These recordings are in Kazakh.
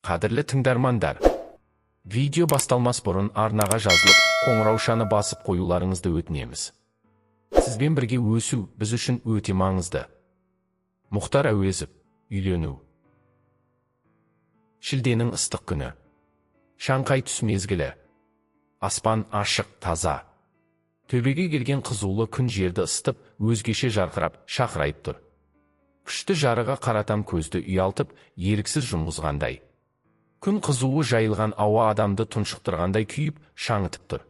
Қадірлі тыңдармандар, видео басталмас бұрын арнаға жазылып, қоңыраушаны басып қоюларыңызды өтінеміз. Сізбен бірге өсу біз үшін өте маңызды. Мұхтар Әуезов, үйлену. Шілденің ыстық күні. Шаңқай түс мезгілі. Аспан ашық, таза. Төбеге келген қызулы күн жерді ыстып, өзгеше жарқырап, шақырайып тұр. Күшті жарыға қаратам көзді ұялтып, еріксіз жұмғызғандай. Күн қызуы жайылған ауа адамды тұншықтырғандай күйіп, шаңытып тұр.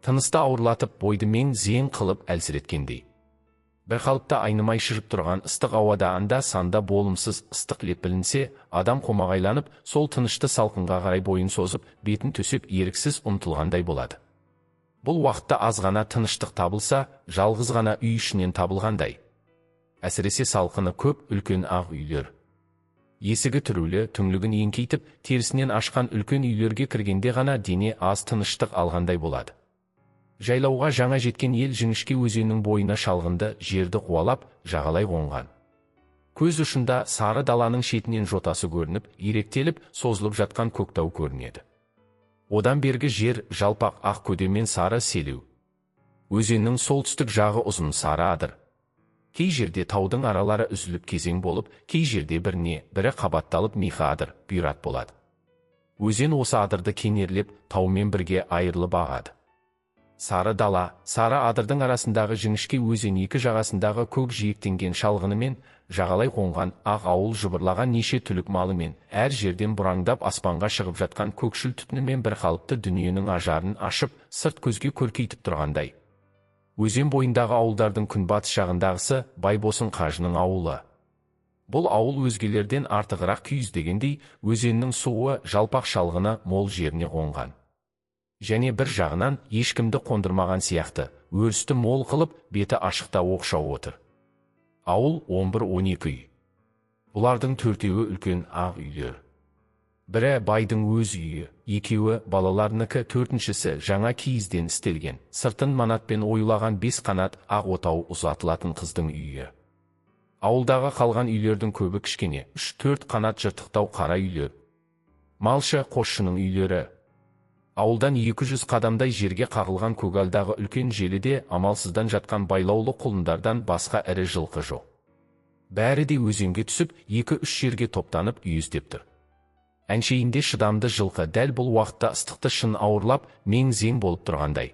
Тынысты ауырлатып, бойды мен зең қылып әлсіреткендей. Бір қалыпта айнымай шырып тұрған ыстық ауада анда-санда болымсыз ыстық леп білінсе, адам қомағайланып, сол тынышты салқынға қарай бойын созып, бетін төсеп еріксіз ұмтылғандай болады. Бұл уақытта аз ғана тыныштық табылса, жалғыз ғана үй ішінен табылғандай. Әсіресе салқыны көп үлкен ақ үйлер. Есігі түрулі, түңлігін еңкейтіп, терісінен ашқан үлкен үйлерге кіргенде ғана дене аз тыныштық алғандай болады. Жайлауға жаңа жеткен ел Жіңішке өзенінің бойына шалғынды жерді қуалап, жағалай қонған. Көз ұшында сары даланың шетінен жотасы көрініп, иректеліп, созылып жатқан көктау көрінеді. Одан бергі жер жалпақ ақ көдемен сары селеу. Өзеннің солтүстік жағы ұзын сары адыр. Кей жерде таудың аралары үзіліп кезең болып, кей жерде бірі қабатталып миха адыр, бұйрат болады. Өзен осы адырды кенерлеп, таумен бірге айырылып ағады. Сары дала, сары адырдың арасындағы Жіңішке өзен екі жағасындағы көк жиектенген шалғынымен, жағалай қонған ақ ауыл жыбырлаған неше түлік малымен, әр жерден бұраңдап аспанға шығып жатқан көкшіл түтінімен бір қалыпты дүниенің ажарын ашып, сырт көзге көркейтіп тұрғандай. Өзен бойындағы ауылдардың күнбатыс жағындағысы Байбосын қажының ауылы. Бұл ауыл өзгелерден артығырақ күйіздегендей, өзеннің суы жалпақ шалғыны мол жеріне қонған. Және бір жағынан ешкімді қондырмаған сияқты, өрісті мол қылып, беті ашықта оқшау отыр. Ауыл 11-12 үй. Бұлардың төртеуі үлкен ақ үйлер. Бірі байдың өз үйі, екеуі балаларынікі, төртіншісі жаңа киізден істелген, сыртын манатпен ойылаған 5 қанат ақ отау ұзатылатын қыздың үйі. Ауылдағы қалған үйлердің көбі кішкене, 3-4 қанат жыртықтау қара үйлер. Малшы, қосшының үйлері. Ауылдан 200 қадамдай жерге қағылған көгалдағы үлкен желіде амалсыздан жатқан байлаулы құлындардан басқа ірі жылқы жоқ. Бәрі де өзенге түсіп, 2-3 жерге топтанып үйіздеп тұр. Әншейінде шыдамды жылқы дәл бұл уақытта ыстықты шын ауырлап, мен-зең болып тұрғандай.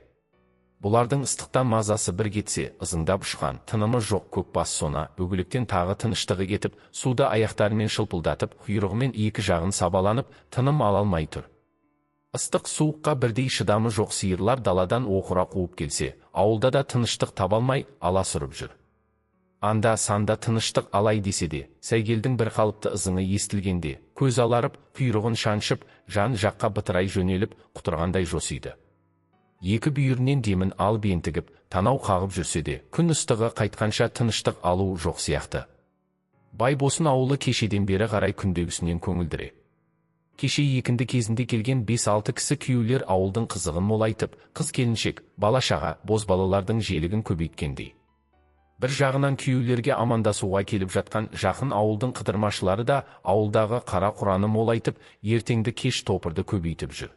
Бұлардың ыстықтан мазасы бір кетсе, ызыңдап ұшқан, тынымы жоқ көкбас сона, бөгіліктен тағы тыныштығы кетіп, суды аяқтарымен шылпылдатып, құйрығымен екі жағын сабаланып, тыным ала алмай тұр. Ыстық суыққа бірдей шыдамы жоқ сиырлар даладан оқыра қуып келсе, ауылда да тыныштық таба алмай аласұрып жүр. Анда-санда тыныштық алай десе де, сәйгелдің бір қалыпты ызыңы естілгенде, көз аларып, құйрығын шаншып, жан жаққа бытырай жөнеліп, құтырғандай жосиды. Екі бүйірінен демін алып ентігіп, танау қағып жүрсе де, күн ыстығы қайтқанша тыныштық алу жоқ сияқты. Байбосын ауылы кешеден бері қарай күндегісінен көңілдіре. Кеше екінді кезінде келген 5-6 кісі күйеулер ауылдың қызығын молайтып, қыз-келіншек, бала-шаға, бозбалалардың желігін көбейткендей. Бір жағынан күйеулерге амандасуға келіп жатқан жақын ауылдың қыдырмашылары да ауылдағы қара құраны молайтып, ертеңді кеш топырды көбейтіп жүр.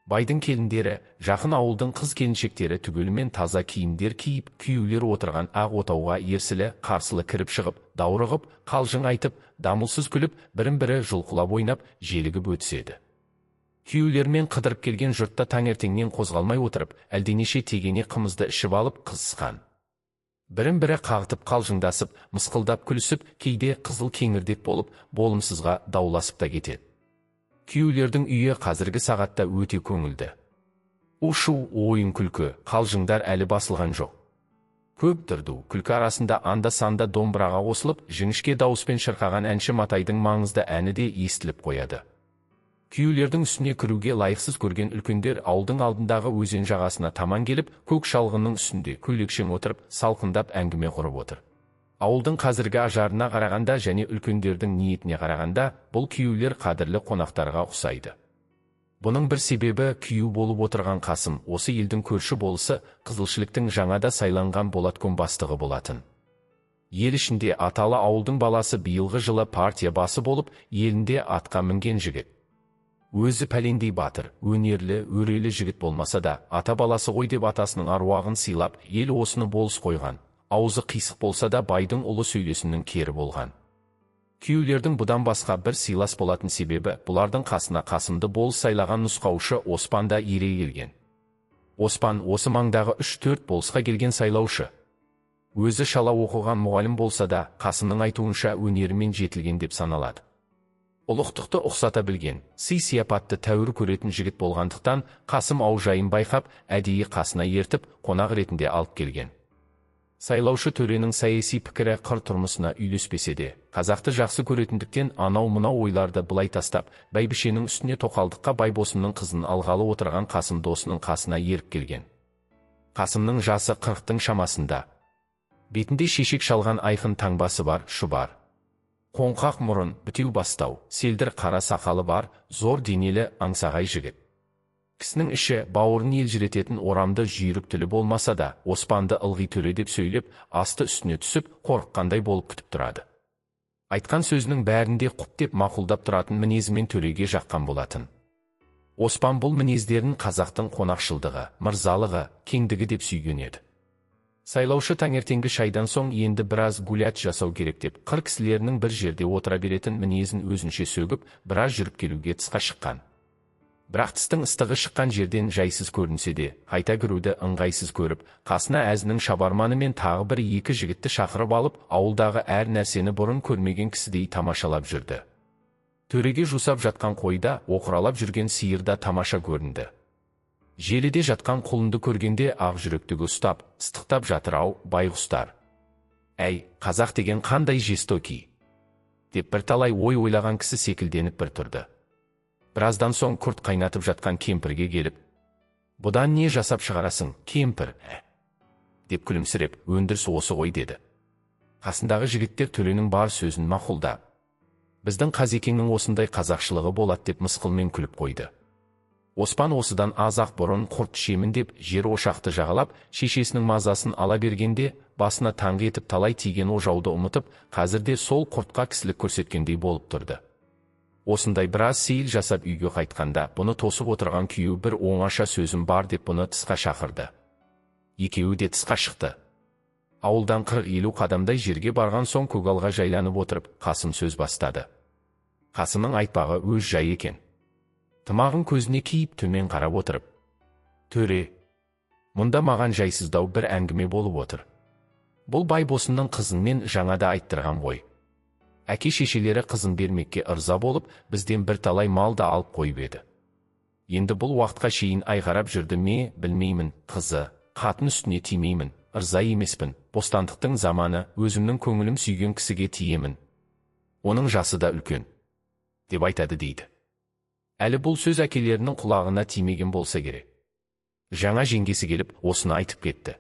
Байдың келіндері, жақын ауылдың қыз-келіншектері түгелімен таза киімдер киіп, күйеулер отырған ақ отауға ерсілі-қарсылы кіріп шығып, даурығып, қалжың айтып, дамылсыз күліп, бірін-бірі жұлқылап ойнап, желігіп өтіседі. Күйеулермен қыдырып келген жұртта таңертеңнен қозғалмай отырып, әлденеше тегене қымызды ішіп алып қызысқан. Бірін-бірі қағытып қалжыңдасып, мысқылдап күлісіп, кейде қызыл кеңірдек болып, болымсызға дауласып та кетеді. Күйеулердің үйі қазіргі сағатта өте көңілді. У-шу, ойын күлкі, қалжыңдар әлі басылған жоқ. Көп дырду, күлкі арасында анда-санда домбыраға қосылып, жіңішке дауыспен шырқаған әнші Матайдың маңызды әні де естіліп қояды. Күйеулердің үстіне кіруге лайықсыз көрген үлкендер ауылдың алдындағы өзен жағасына таман келіп, көк шалғынның үстінде көйлекшең отырып, салқындап әңгіме құрып отыр. Ауылдың қазіргі ажарына қарағанда және үлкендердің ниетіне қарағанда, бұл күйеулер қадірлі қонақтарға ұқсайды. Бұның бір себебі күйеу болып отырған Қасым, осы елдің көрші болысы, қызылшіліктің жаңада сайланған Болатком бастығы болатын. Ел ішінде аталы ауылдың баласы биылғы жылы партия басы болып, елінде атқа мінген жігіт. Өзі пәлендей батыр, өнерлі, өрелі жігіт болмаса да, ата баласы ғой деп атасының аруағын сыйлап, ел осыны болыс қойған. Аузы қисық болса да байдың ұлы сөйлесінің кері болған. Күйеулердің бұдан басқа бір сыйлас болатын себебі, бұлардың қасына Қасымды болыс сайлаған нұсқаушы Оспан да ере келген. Оспан осы маңдағы 3-4 болысқа келген сайлаушы. Өзі шала оқыған мұғалім болса да, Қасымның айтуынша өнерімен жетілген деп саналады. Ұлықтықты ұқсата білген, сый-сияпатты тәуір көретін жігіт болғандықтан, Қасым аужайын байқап, әдейі қасына ертіп, қонақ ретінде алып келген. Сайлаушы төренің саяси пікірі қыр тұрмысына үйлеспесе де, қазақты жақсы көретіндіктен анау-мынау ойларды былай тастап, бәйбішенің үстіне тоқалдыққа байбосынның қызын алғалы отырған Қасым досының қасына еріп келген. Қасымның жасы 40-тың шамасында. Бетінде шешек шалған айқын таңбасы бар, шұбар. Қоңқақ мұрын, бітеу бастау, селдір қара сақалы бар, зор денелі аңсағай жігіт. Кісінің іші бауырын елжірететін орамды жүйрік тілі болмаса да, Оспанды ылғи төре деп сөйлеп, асты үстіне түсіп, қорыққандай болып күтіп тұрады. Айтқан сөзінің бәрінде құп деп мақұлдап тұратын мінезімен төреге жаққан болатын. Оспан бұл мінездерін қазақтың қонақшылдығы, мырзалығы, кеңдігі деп сүйген еді. Сайлаушы таңертеңгі шайдан соң енді біраз гулят жасау керек деп, қыр кісілерінің бір жерде отыра беретін мінезін өзінше сөгіп, біраз жүріп келуге тысқа шыққан. Бірақ тыстың ыстығы шыққан жерден жайсыз көрінсе де, қайта кіруді ыңғайсыз көріп, қасына әзінің шабарманы мен тағы бір екі жігітті шақырып алып, ауылдағы әр нәрсені бұрын көрмеген кісідей тамашалап жүрді. Төреге жусап жатқан қойда, оқыралап жүрген сиыр да тамаша көрінді. Желіде жатқан құлынды көргенде ақ жүректігі ұстап, ыстықтап жатыр-ау байғұстар. Әй, қазақ деген қандай жестоки! Деп бірталай ой ойлаған кісі секілденіп бір тұрды. Біраздан соң күрт қайнатып жатқан кемпірге келіп, «Бұдан не жасап шығарасың, кемпір?» деп күлімсіреп, «Өндіріс осы ғой» деді. Қасындағы жігіттер төренің бар сөзін мақұлдап, «Біздің Қазекеңнің осындай қазақшылығы болады» деп мысқылмен күліп қойды. Оспан осыдан аз-ақ бұрын құрт ішемін деп жер ошақты жағалап, шешесінің мазасын ала бергенде, басына таңғы етіп талай тиген ожауды ұмытып, қазірде сол құртқа кісілік көрсеткендей болып тұрды. Осындай біраз сейіл жасап үйге қайтқанда, бұны тосып отырған күйеу бір оңаша сөзім бар деп бұны тысқа шақырды. Екеуі де тысқа шықты. Ауылдан 40-50 қадамдай жерге барған соң көгалға жайланып отырып, Қасым сөз бастады. Қасымның айтпағы өз жай екен. Тымағын көзіне киіп төмен қарап отырып, «Төре, мұнда маған жайсыздау бір әңгіме болып отыр. Бұл байбосынның қызынмен жаңада айттырған ғой. Әке-шешелері қызын бермекке ырза болып, бізден бір талай мал да алып қойып еді. Енді бұл уақытқа шейін айғарап жүрді ме, білмеймін, қызы, қатын үстіне тимеймін, ырза емеспін, бостандықтың заманы, өзімнің көңілім сүйген кісіге тиемін. Оның жасы да үлкен», деп айтады дейді. Әлі бұл сөз әкелерінің құлағына тимеген болса керек. Жаңа жеңгесі келіп, осыны айтып кетті.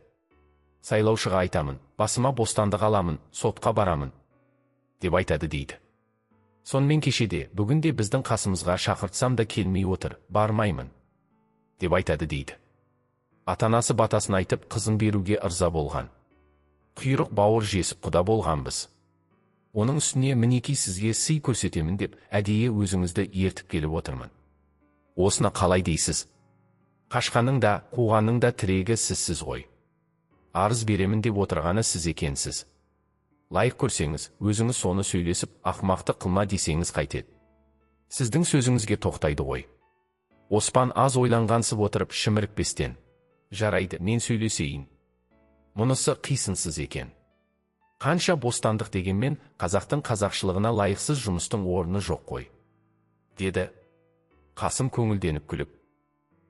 «Сайлаушыға айтамын, басыма бостандық аламын, сотқа барамын», деп айтады дейді. Сонымен кешеде, бүгінде біздің қасымызға шақыртсам да келмей отыр, бармаймын, деп айтады дейді. Атанасы батасын айтып, қызын беруге ырза болған. Құйрық бауыр жесіп құда болғанбыз. Оның үстіне мінеки сізге сый көрсетемін деп, әдейі өзіңізді ертіп келіп отырмын. Осыны қалай дейсіз? Қашқаның да, қуғанның да тірегі сізсіз ғой. Арыз беремін деп отырғаны сіз екенсіз. Лайық көрсеңіз, өзіңіз соны сөйлесіп, ақымақты қылма десеңіз қайтеді. Сіздің сөзіңізге тоқтайды ғой. Оспан аз ойланғансып отырып шімірікпестен, «Жарайды, мен сөйлесейін. Мұнысы қисынсыз екен. Қанша бостандық дегенмен, қазақтың қазақшылығына лайықсыз жұмыстың орны жоқ қой», деді. Қасым көңілденіп күліп,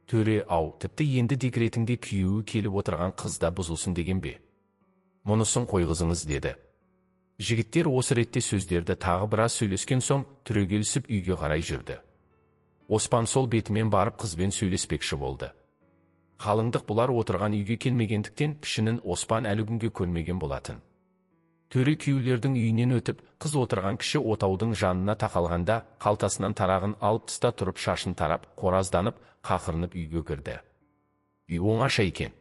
«Төре, ау, тіпті енді декретіңде күйеуі келіп отырған қызда бұзылсын деген бе? Мұнысын қойғызыңыз», деді. Жігіттер осы ретте сөздерді тағы біраз сөйлескен соң, түрегелісіп үйге қарай жүрді. Оспан сол бетімен барып қызбен сөйлеспекші болды. Қалыңдық бұлар отырған үйге келмегендіктен, пішінін Оспан әлі күнге көрмеген болатын. Төре күйеулердің үйінен өтіп, қыз отырған кіші отаудың жанына тақалғанда, қалтасынан тарағын алып тыста тұрып шашын тарап, қоразданып, қақырынып үйге кірді. Үй оңаша екен.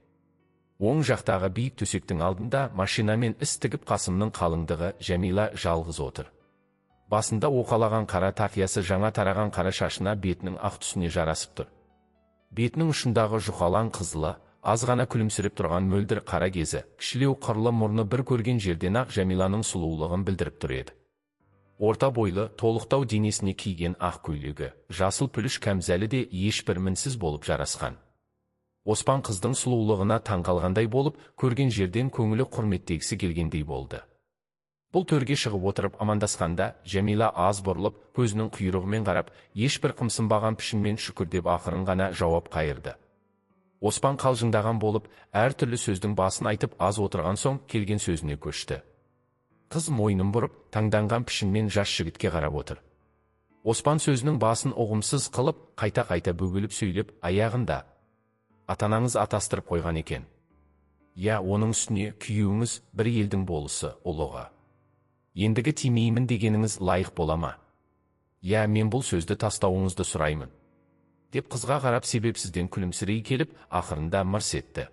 Оң жақтағы биік төсектің алдында машинамен іс тігіп Қасымның қалыңдығы Жәмила жалғыз отыр. Басында оқалаған қара тақиясы жаңа тараған қара шашына бетінің ақ түсіне жарасып тұр. Бетінің ұшындағы жұқалаң қызылы, аз ғана күлімсіреп тұрған мөлдір қара кезі, кішілеу қырлы мұрны бір көрген жерден-ақ Жәмиланың сұлулығын білдіріп тұр еді. Орта бойлы, толықтау денесіне киген ақ көйлегі, жасыл пүліш кәмзәлі де ешбір мінсіз болып жарасқан. Оспан қыздың сұлулығына таңғалғандай болып, көрген жерден көңілі құрметтегісі келгендей болды. Бұл төрге шығып отырып амандасқанда, Жәмила аз бұрылып, көзінің құйрығымен қарап, ешбір қымсынбаған пішінмен шүкір деп ақырын ғана жауап қайырды. Оспан қалжыңдаған болып, әртүрлі сөздің басын айтып аз отырған соң келген сөзіне көшті. Қыз мойнын бұрып, таңданған пішінмен жас жігітке қарап отыр. Оспан сөзінің басын ұғымсыз қылып, қайта-қайта бөгіліп сөйлеп, аяғында: «Атанаңыз атастырып қойған екен. Я, оның үстіне күйеуіңіз бір елдің болысы, ұлығы. Ендігі тимеймін дегеніңіз лайық бола ма? Я, мен бұл сөзді тастауыңызды сұраймын», деп қызға қарап себепсізден күлімсірей келіп, ақырында мырс етті.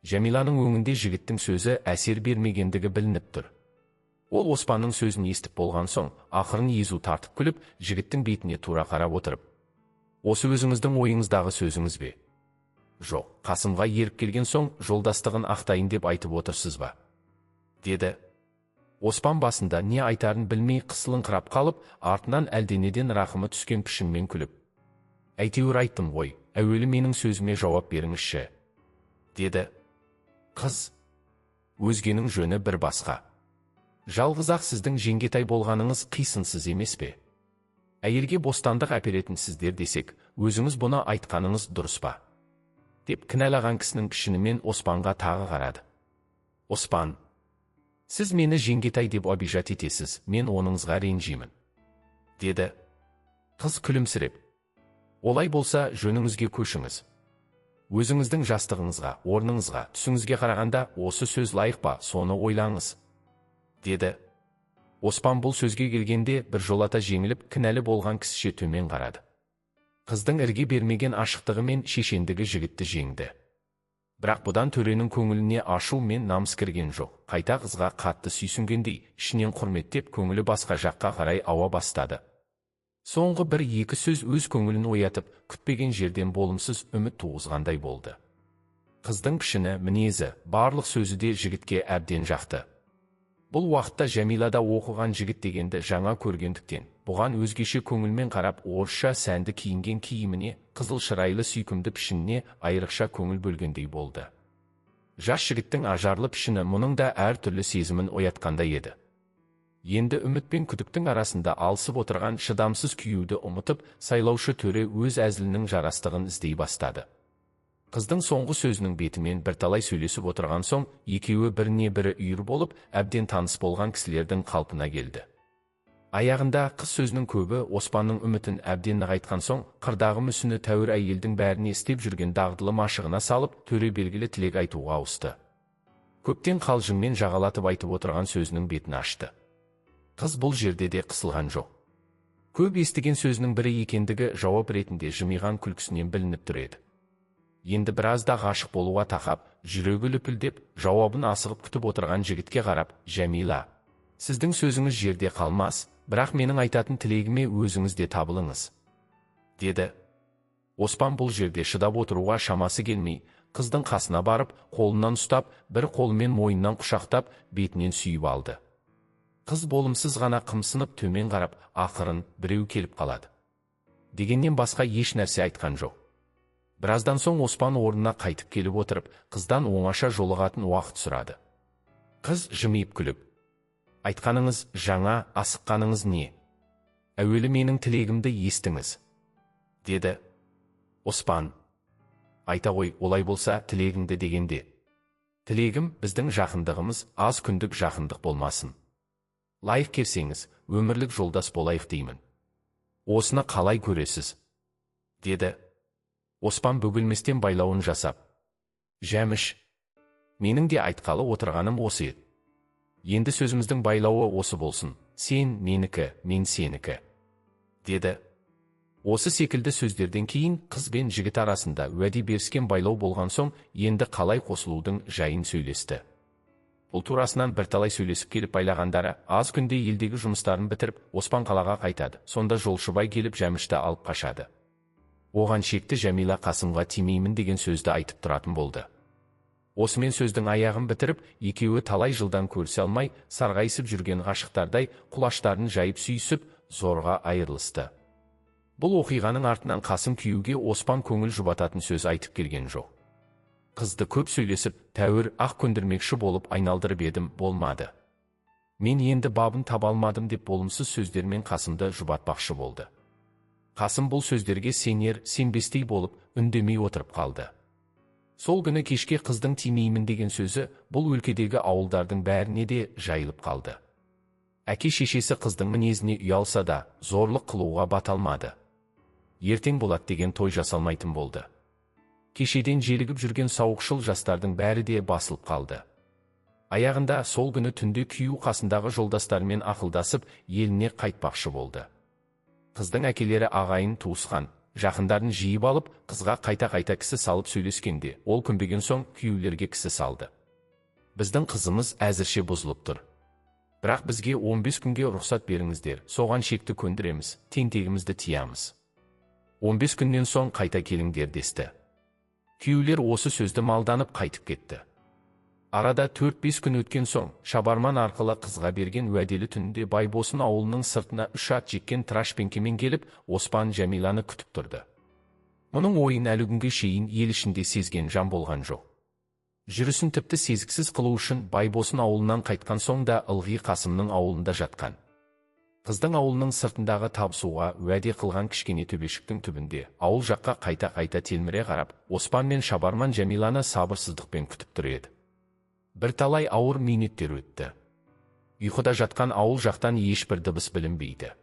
Жәмиланың өңінде жігіттің сөзі әсер бермегендігі білініп тұр. Ол Оспанның сөзін естіп болған соң, ақырын езу тартып күліп, жігіттің бетіне тура қарап отырып: «Осы өзіңіздің ойыңыздағы сөзіңіз бе? Жоқ, Қасымға еріп келген соң жолдастығын ақтайын деп айтып отырсыз ба?» деді. Оспан басында не айтарын білмей қысылыңқырап қалып, артынан әлденеден рахымы түскен пішінмен күліп: «Әйтеуір айттым ғой, әуелі менің сөзіме жауап беріңізші», деді. Қыз: «Өзгенің жөні бір басқа. Жалғыз-ақ сіздің жеңгетай болғаныңыз қисынсыз емес пе? Әйелге бостандық әперетін сіздер десек, өзіңіз бұны айтқаныңыз дұрыс па?» деп кінәлаған кісінің пішінімен Оспанға тағы қарады. «Оспан, сіз мені жеңгетай деп обижат етесіз, мен оныңызға ренжимін», деді. Қыз күлімсіреп: «Олай болса, жөніңізге көшіңіз. Өзіңіздің жастығыңызға, орныңызға, түсіңізге қарағанда осы сөз лайық па, соны ойлаңыз», деді. Оспан бұл сөзге келгенде біржолата жеңіліп, кінәлі болған кісіше төмен қарады. Қыздың ірге бермеген ашықтығы мен шешендігі жігітті жеңді. Бірақ бұдан төренің көңіліне ашу мен намыс кірген жоқ. Қайта қызға қатты сүйсінгендей, ішінен құрметтеп, көңілі басқа жаққа қарай ауа бастады. Соңғы бір-екі сөз өз көңілін оятып, күтпеген жерден болымсыз үміт туғызғандай болды. Қыздың пішіні, мінезі, барлық сөзі де жігітке әбден жақты. Бұл уақытта Жәмила да оқыған жігіт дегенді жаңа көргендіктен, бұған өзгеше көңілмен қарап, орысша сәнді киінген киіміне, қызыл шырайлы сүйкімді пішініне айрықша көңіл бөлгендей болды. Жас жігіттің ажарлы пішіні мұның да әртүрлі сезімін оятқандай еді. Енді үміт пен күдіктің арасында алысып отырған шыдамсыз күйеуді ұмытып, сайлаушы төре өз әзілінің жарастығын іздей бастады. Қыздың соңғы сөзінің бетімен бірталай сөйлесіп отырған соң, екеуі біріне-бірі үйір болып, әбден таныс болған кісілердің қалпына келді. Аяғында қыз сөзінің көбі Оспанның үмітін әбден нығайтқан соң, қырдағы мүсіні тәуір әйелдің бәріне істеп жүрген дағдылы машығына салып, төре белгілі тілек айтуға ауысты. Көптен қалжыңмен жағалатып айтып отырған сөзінің бетін ашты. Қыз бұл жерде де қысылған жоқ. Көп естіген сөзінің бірі екендігі жауап ретінде жымиған күлкісінен білініп тұр еді. Енді біразда ғашық болуға тақап, жүрегі лүпілдеп, жауабын асығып күтіп отырған жігітке қарап: «Жәмила, сіздің сөзіңіз жерде қалмас, бірақ менің айтатын тілегіме өзіңіз де табылыңыз», деді. Оспан бұл жерде шыдап отыруға шамасы келмей, қыздың қасына барып, қолынан ұстап, бір қолымен мойнынан құшақтап, бетінен сүйіп алды. Қыз болымсыз ғана қымсынып төмен қарап, ақырын: «Біреу келіп қалады», дегеннен басқа еш нәрсе айтқан жоқ. Біраздан соң Оспан орнына қайтып келіп отырып, қыздан оңаша жолығатын уақыт сұрады. Қыз жымиып күліп: «Айтқаныңыз жаңа, асыққаныңыз не? Әуелі менің тілегімді естіңіз», деді. Оспан: «Айта ғой, олай болса, тілегіңді дегенде». «Тілегім, біздің жақындығымыз аз күндік жақындық болмасын. Лайық келсеңіз, өмірлік жолдас болайық деймін. Осыны қалай көресіз?» деді. Оспан бөгілместен байлауын жасап: «Жәміш, менің де айтқалы отырғаным осы еді. Енді сөзіміздің байлауы осы болсын, сен менікі, мен сенікі», деді. Осы секілді сөздерден кейін қыз бен жігіт арасында уәде беріскен байлау болған соң, енді қалай қосылудың жайын сөйлесті. Бұл турасынан бірталай сөйлесіп келіп байлағандары, аз күнде елдегі жұмыстарын бітіріп, Оспан қалаға қайтады. Сонда Жолшыбай келіп Жәмішті алып қашады. Оған шекті Жәмила Қасымға тимеймін деген сөзді айтып тұратын болды. Осымен сөздің аяғын бітіріп, екеуі талай жылдан көрісе алмай, сарғайысып жүрген ғашықтардай құлаштарын жайып сүйісіп, зорға айырылысты. Бұл оқиғаның артынан Қасым күйеуге Оспан көңіл жұбататын сөз айтып келген жоқ. Қызды көп сөйлесіп, тәуір ақ көндірмекші болып айналдырып едім, болмады. Мен енді бабын таба алмадым деп болымсыз сөздермен Қасымды жұбатпақшы болды. Қасым бұл сөздерге сенер, сенбестей болып, үндемей отырып қалды. Сол күні кешке қыздың тимеймін деген сөзі бұл өлкедегі ауылдардың бәріне де жайылып қалды. Әке-шешесі қыздың мінезіне ұялса да, зорлық қылуға бата алмады. Ертең болады деген той жасалмайтын болды. Кешеден желігіп жүрген сауықшыл жастардың бәрі де басылып қалды. Аяғында сол күні түнде күйеу қасындағы жолдастарымен ақылдасып, еліне қайтпақшы болды. Қыздың әкелері ағайын туысқан, жақындарын жиып алып, қызға қайта-қайта кісі салып сөйлескенде, ол көнбеген соң күйеулерге кісі салды. Біздің қызымыз әзірше бұзылып тұр. Бірақ бізге 15 күнге рұқсат беріңіздер, соған шекті көндіреміз, тентегімізді тиямыз. 15 күннен соң қайта келіңдер десті. Күйеулер осы сөзді малданып қайтып кетті. Арада 4-5 күн өткен соң, шабарман арқылы қызға берген уәделі түнде Байбосын ауылының сыртына 3 ат жеккен трашпеңкемен келіп, Оспан Жәмиланы күтіп тұрды. Мұның ойын әлі күнге шейін ел ішінде сезген жан болған жоқ. Жүрісін тіпті сезіксіз қылу үшін Байбосын ауылынан қайтқан соң да ылғи Қасымның ауылында жатқан. Қыздың ауылының сыртындағы табысуға уәде қылған кішкене төбешіктің түбінде, ауыл жаққа қайта-қайта телміре қарап, Оспан мен шабарман Жәмиланы сабырсыздықпен күтіп тұр еді. Бірталай ауыр минуттер өтті. Ұйқыда жатқан ауыл жақтан ешбір дыбыс білінбейді.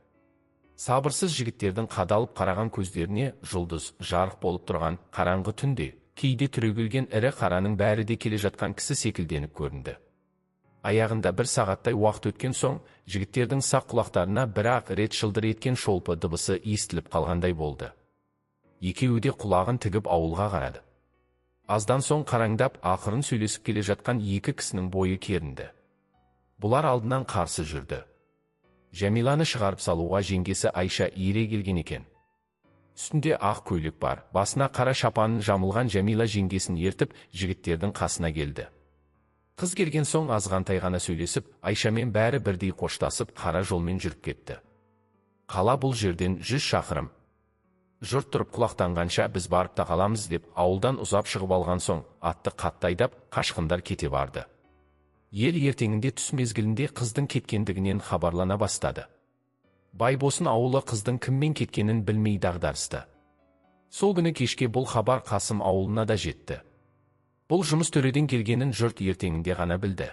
Сабырсыз жігіттердің қадалып қараған көздеріне жұлдыз, жарық болып тұрған қараңғы түнде, кейде түрегелген ірі қараның бәрі де келе жатқан кісі секілденіп көрінді. Аяғында 1 сағаттай уақыт өткен соң, жігіттердің сақ құлақтарына бір-ақ рет шылдыр еткен шолпы дыбысы естіліп қалғандай болды. Екеуі де құлағын тігіп ауылға қарады. Аздан соң қараңдап, ақырын сөйлесіп келе жатқан екі кісінің бойы керінді. Бұлар алдынан қарсы жүрді. Жәмиланы шығарып салуға жеңгесі Айша ере келген екен. Үстінде ақ көйлек бар, басына қара шапанын жамылған Жәмила жеңгесін ертіп, жігіттердің қасына келді. Қыз келген соң азғантай ғана сөйлесіп, Айшамен бәрі бірдей қоштасып, қара жолмен жүріп кетті. Қала бұл жерден 100 шақырым. Жұрт тұрып құлақтанғанша біз барып та қаламыз деп, ауылдан ұзап шығып алған соң, атты қатты айдап, қашқындар кете барды. Ел ертеңінде түс мезгілінде қыздың кеткендігінен хабарлана бастады. Байбосын ауылы қыздың кіммен кеткенін білмей дағдарысты. Сол күні кешке бұл хабар Қасым ауылына да жетті. Бұл жұмыс төреден келгенін жұрт ертеңінде ғана білді.